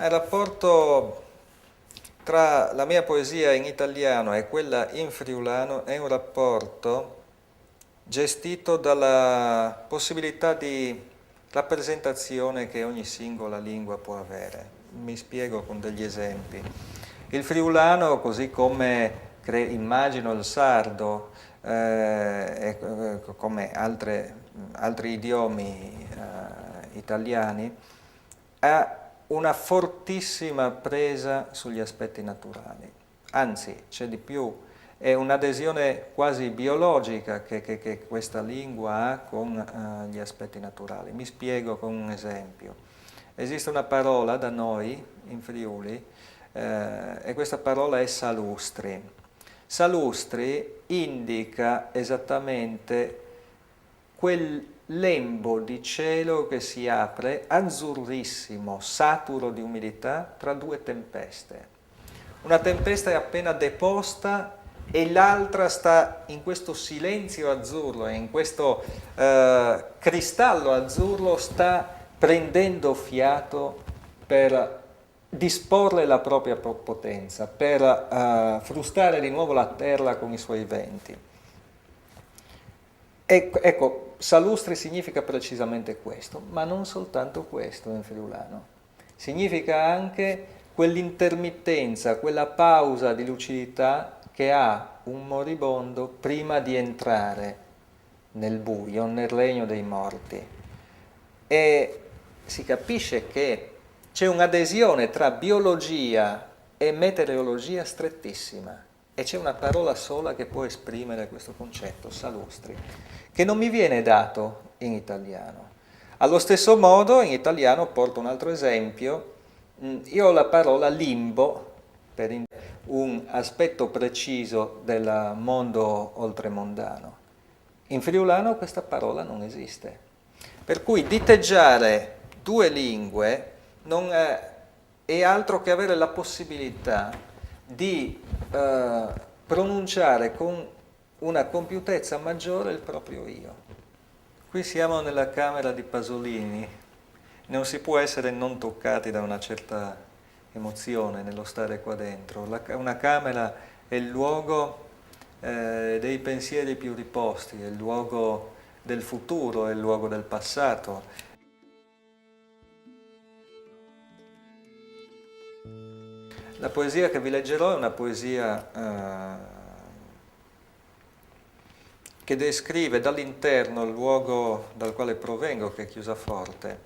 Il rapporto tra la mia poesia in italiano e quella in friulano è un rapporto gestito dalla possibilità di rappresentazione che ogni singola lingua può avere. Mi spiego con degli esempi. Il friulano, così come immagino il sardo, come altri idiomi italiani, ha una fortissima presa sugli aspetti naturali. Anzi, c'è di più, è un'adesione quasi biologica che questa lingua ha con gli aspetti naturali. Mi spiego con un esempio. Esiste una parola da noi in Friuli e questa parola è salustri. Salustri indica esattamente quel lembo di cielo che si apre azzurrissimo, saturo di umidità, tra due tempeste. Una tempesta è appena deposta e l'altra sta in questo silenzio azzurro e in questo cristallo azzurro sta prendendo fiato per disporre la propria potenza, per frustare di nuovo la terra con i suoi venti. Ecco, salustri significa precisamente questo, ma non soltanto questo in friulano. Significa anche quell'intermittenza, quella pausa di lucidità che ha un moribondo prima di entrare nel buio, nel regno dei morti. E si capisce che c'è un'adesione tra biologia e meteorologia strettissima e c'è una parola sola che può esprimere questo concetto, salustri, che non mi viene dato in italiano. Allo stesso modo, in italiano porto un altro esempio, io ho la parola limbo per un aspetto preciso del mondo oltremondano. In friulano questa parola non esiste. Per cui diteggiare due lingue non è altro che avere la possibilità di pronunciare con una compiutezza maggiore il proprio io. Qui siamo nella camera di Pasolini, non si può essere non toccati da una certa emozione nello stare qua dentro. Una camera è il luogo dei pensieri più riposti, è il luogo del futuro, è il luogo del passato. La poesia che vi leggerò è una poesia che descrive dall'interno il luogo dal quale provengo, che è Chiusaforte,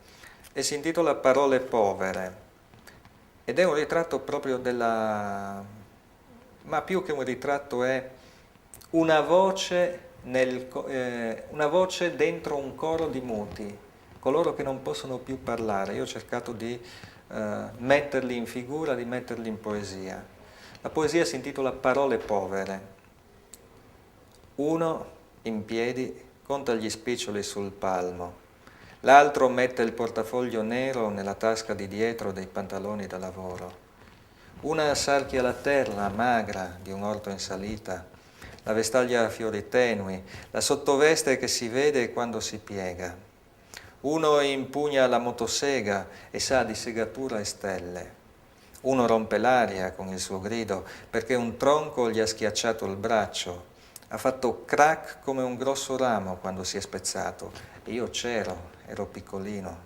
e si intitola Parole povere. Ed è un ritratto proprio della... ma più che un ritratto è una voce, una voce dentro un coro di muti, coloro che non possono più parlare. Io ho cercato di metterli in figura, di metterli in poesia. La poesia si intitola Parole povere. Uno, in piedi, conta gli spiccioli sul palmo. L'altro mette il portafoglio nero nella tasca di dietro dei pantaloni da lavoro. Una sarchia la terra magra di un orto in salita, la vestaglia a fiori tenui, la sottoveste che si vede quando si piega. Uno impugna la motosega e sa di segatura e stelle. Uno rompe l'aria con il suo grido perché un tronco gli ha schiacciato il braccio. Ha fatto crack come un grosso ramo quando si è spezzato e io c'ero, ero piccolino.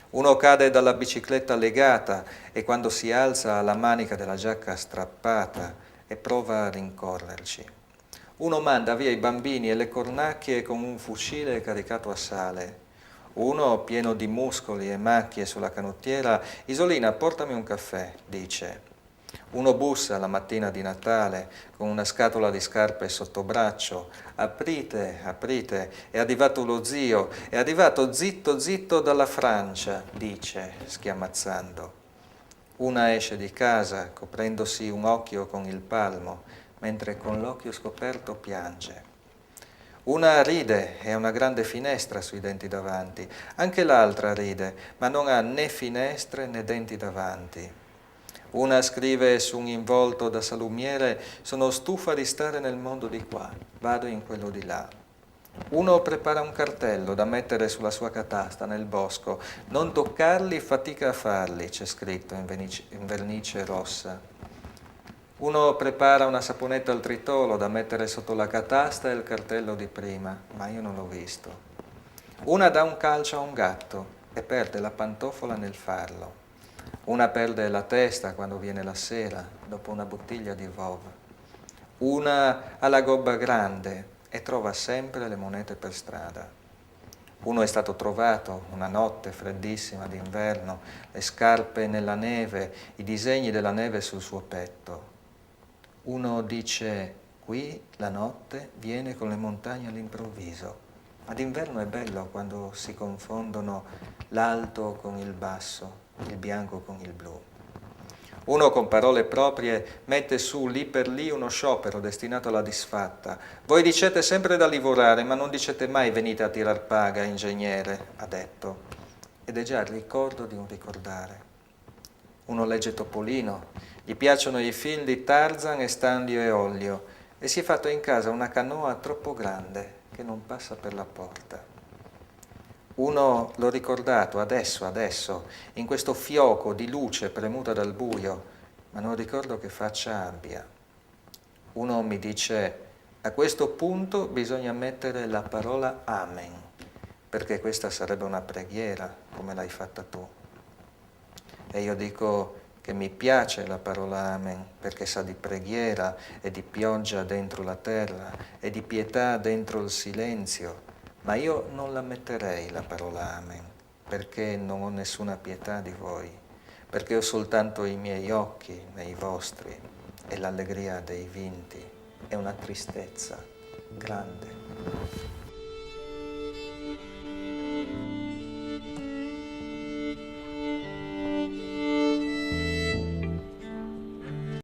Uno cade dalla bicicletta legata e quando si alza ha la manica della giacca strappata e prova a rincorrerci. Uno manda via i bambini e le cornacchie con un fucile caricato a sale. Uno, pieno di muscoli e macchie sulla canottiera, Isolina, portami un caffè, dice. Uno bussa la mattina di Natale con una scatola di scarpe sotto braccio. Aprite, aprite, è arrivato lo zio, è arrivato zitto zitto dalla Francia, dice, schiamazzando. Una esce di casa coprendosi un occhio con il palmo, mentre con l'occhio scoperto piange. Una ride e ha una grande finestra sui denti davanti, anche l'altra ride, ma non ha né finestre né denti davanti. Una scrive su un involto da salumiere: sono stufa di stare nel mondo di qua, vado in quello di là. Uno prepara un cartello da mettere sulla sua catasta nel bosco. Non toccarli, fatica a farli, c'è scritto in vernice rossa. Uno prepara una saponetta al tritolo da mettere sotto la catasta e il cartello di prima, ma io non l'ho visto. Una dà un calcio a un gatto e perde la pantofola nel farlo. Una perde la testa quando viene la sera, dopo una bottiglia di Vov. Una ha la gobba grande e trova sempre le monete per strada. Uno è stato trovato una notte freddissima d'inverno, le scarpe nella neve, i disegni della neve sul suo petto. Uno dice, qui la notte viene con le montagne all'improvviso, ma d'inverno è bello quando si confondono l'alto con il basso, il bianco con il blu. Uno con parole proprie mette su lì per lì uno sciopero destinato alla disfatta. Voi dicete sempre da lavorare, ma non dicete mai venite a tirar paga, ingegnere, ha detto. Ed è già il ricordo di un ricordare. Uno legge Topolino, gli piacciono i film di Tarzan e Stanlio e Ollio e si è fatto in casa una canoa troppo grande che non passa per la porta. Uno l'ho ricordato adesso, in questo fioco di luce premuta dal buio, ma non ricordo che faccia abbia. Uno mi dice, a questo punto bisogna mettere la parola Amen, perché questa sarebbe una preghiera, come l'hai fatta tu. E io dico che mi piace la parola Amen, perché sa di preghiera e di pioggia dentro la terra e di pietà dentro il silenzio. Ma io non la metterei la parola Amen, perché non ho nessuna pietà di voi, perché ho soltanto i miei occhi nei vostri e l'allegria dei vinti. È una tristezza grande.